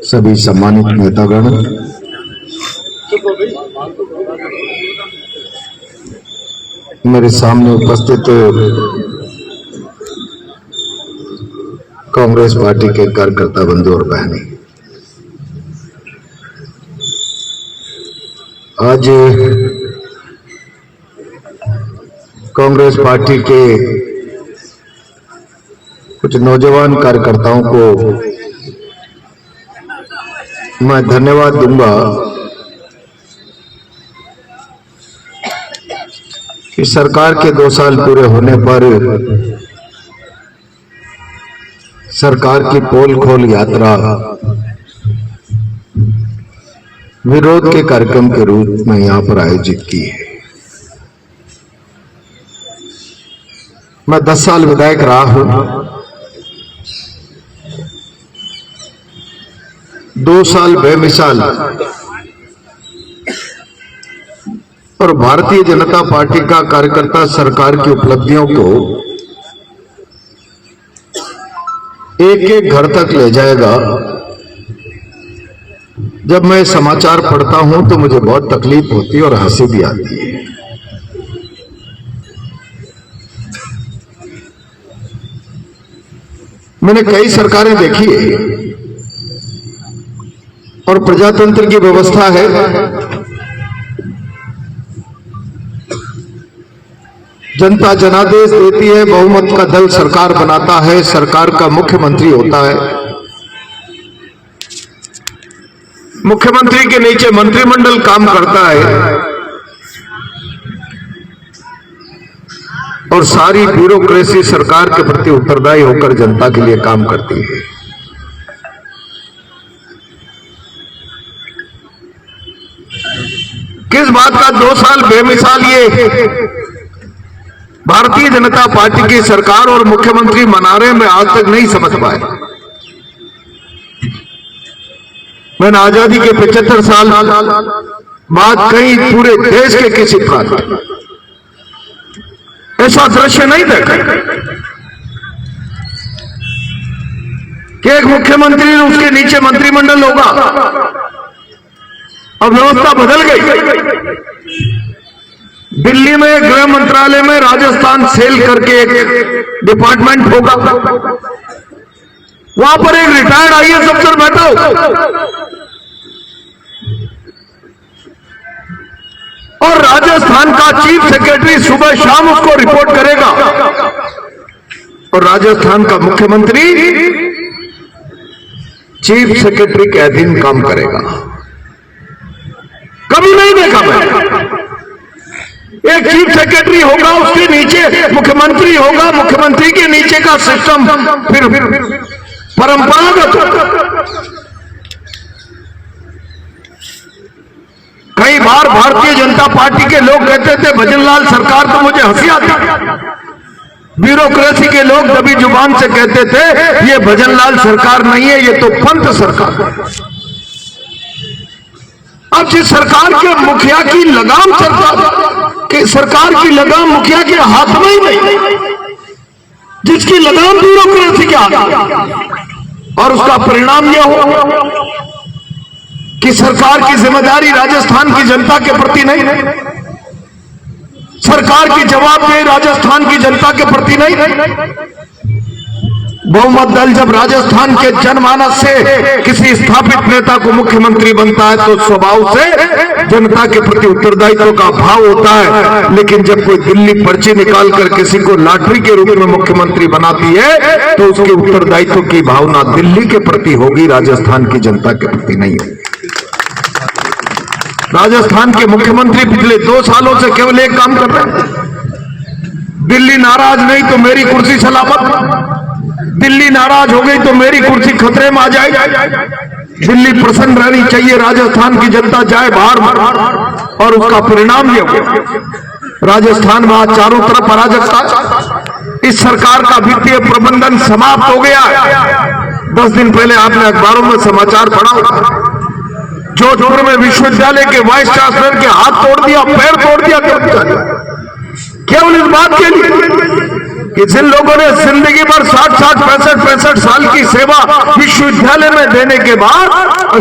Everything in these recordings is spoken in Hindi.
सभी सम्मानित नेतागण, मेरे सामने उपस्थित कांग्रेस पार्टी के कार्यकर्ता बंधु और बहनें, आज कांग्रेस पार्टी के कुछ नौजवान कार्यकर्ताओं को मैं धन्यवाद दूंगा कि सरकार के 2 साल पूरे होने पर सरकार की पोल खोल यात्रा विरोध के कार्यक्रम के रूप में यहां पर आयोजित की है। मैं 10 साल विधायक रहा हूं, 2 साल बेमिसाल और भारतीय जनता पार्टी का कार्यकर्ता सरकार की उपलब्धियों को एक एक घर तक ले जाएगा। जब मैं समाचार पढ़ता हूं तो मुझे बहुत तकलीफ होती है और हंसी भी आती है। मैंने कई सरकारें देखी है और प्रजातंत्र की व्यवस्था है, जनता जनादेश देती है, बहुमत का दल सरकार बनाता है, सरकार का मुख्यमंत्री होता है, मुख्यमंत्री के नीचे मंत्रिमंडल काम करता है और सारी ब्यूरोक्रेसी सरकार के प्रति उत्तरदायी होकर जनता के लिए काम करती है। किस बात का 2 साल बेमिसाल ये भारतीय जनता पार्टी की सरकार और मुख्यमंत्री मना रहे, मैं आज तक नहीं समझ पाया। मैंने आजादी के 75 साल बाद कहीं पूरे देश के किसी प्रांत ऐसा दृश्य नहीं देखा कि एक मुख्यमंत्री उसके नीचे मंत्रिमंडल होगा। अब व्यवस्था बदल गई। दिल्ली में गृह मंत्रालय में राजस्थान सेल करके एक डिपार्टमेंट होगा, वहां पर एक रिटायर्ड आईएएस अफसर बैठा होगा और राजस्थान का चीफ सेक्रेटरी सुबह शाम उसको रिपोर्ट करेगा और राजस्थान का मुख्यमंत्री चीफ सेक्रेटरी के अधीन काम करेगा। कभी नहीं देखा मैं। एक चीफ सेक्रेटरी होगा, उसके नीचे मुख्यमंत्री होगा, मुख्यमंत्री के नीचे का सिस्टम फिर परंपरागत होगा। कई बार भारतीय जनता पार्टी के लोग कहते थे भजनलाल सरकार, तो मुझे हंसी आती। ब्यूरोक्रेसी के लोग दबी जुबान से कहते थे ये भजनलाल सरकार नहीं है, ये तो पंत सरकार है। अब जिस सरकार के मुखिया की लगाम सरकार की लगाम मुखिया के हाथ में ही नहीं, जिसकी लगाम ब्यूरोक्रेसी के हाथ में, और उसका परिणाम यह हो कि सरकार की जिम्मेदारी राजस्थान की जनता के प्रति नहीं, सरकार की जवाबदेही राजस्थान की जनता के प्रति नहीं। बहुमत दल जब राजस्थान के जनमानस से किसी स्थापित नेता को मुख्यमंत्री बनता है तो स्वभाव से जनता के प्रति उत्तरदायित्व का भाव होता है। लेकिन जब कोई दिल्ली पर्ची निकालकर किसी को लॉटरी के रूप में मुख्यमंत्री बनाती है तो उसके उत्तरदायित्व की भावना दिल्ली के प्रति होगी, राजस्थान की जनता के प्रति नहीं होगी। राजस्थान के मुख्यमंत्री पिछले 2 सालों से केवल एक काम कर रहे हैं, दिल्ली नाराज नहीं तो मेरी कुर्सी सलामत, दिल्ली नाराज हो गई तो मेरी कुर्सी खतरे में आ जाएगी। दिल्ली प्रसन्न रहनी चाहिए, राजस्थान की जनता जाए बाहर। और उसका परिणाम ये हुआ राजस्थान में आज चारों तरफ अराजकता। इस सरकार का वित्तीय प्रबंधन समाप्त हो गया। 10 दिन पहले आपने अखबारों में समाचार पढ़ा, जोधपुर में विश्वविद्यालय के वाइस चांसलर के हाथ तोड़ दिया, पैर तोड़ दिया कर्मचारी, केवल इस बात के लिए कि जिन लोगों ने जिंदगी भर 60-60, 65-65 साल की सेवा विश्वविद्यालय में देने के बाद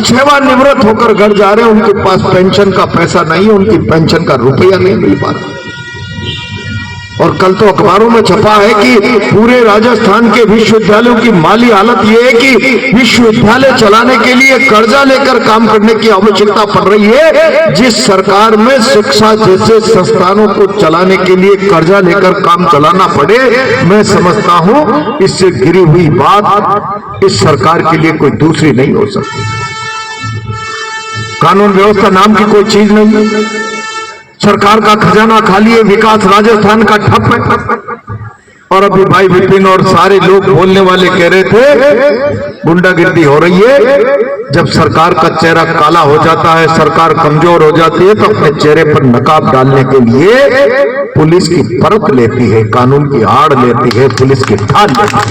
सेवानिवृत्त होकर घर जा रहे हैं, उनके पास पेंशन का पैसा नहीं है, उनकी पेंशन का रुपया नहीं मिल पा रहा। और कल तो अखबारों में छपा है कि पूरे राजस्थान के विश्वविद्यालयों की माली हालत यह है कि विश्वविद्यालय चलाने के लिए कर्जा लेकर काम करने की आवश्यकता पड़ रही है। जिस सरकार में शिक्षा जैसे संस्थानों को चलाने के लिए कर्जा लेकर काम चलाना पड़े, मैं समझता हूं इससे गिरी हुई बात इस सरकार के लिए कोई दूसरी नहीं हो सकती। कानून व्यवस्था नाम की कोई चीज नहीं है। सरकार का खजाना खाली है, विकास राजस्थान का ठप है। और अभी भाई विपिन और सारे लोग बोलने वाले कह रहे थे गुंडागिर्दी हो रही है। जब सरकार का चेहरा काला हो जाता है, सरकार कमजोर हो जाती है, तो अपने चेहरे पर नकाब डालने के लिए पुलिस की परत लेती है, कानून की आड़ लेती है, पुलिस की ठाल लेती है।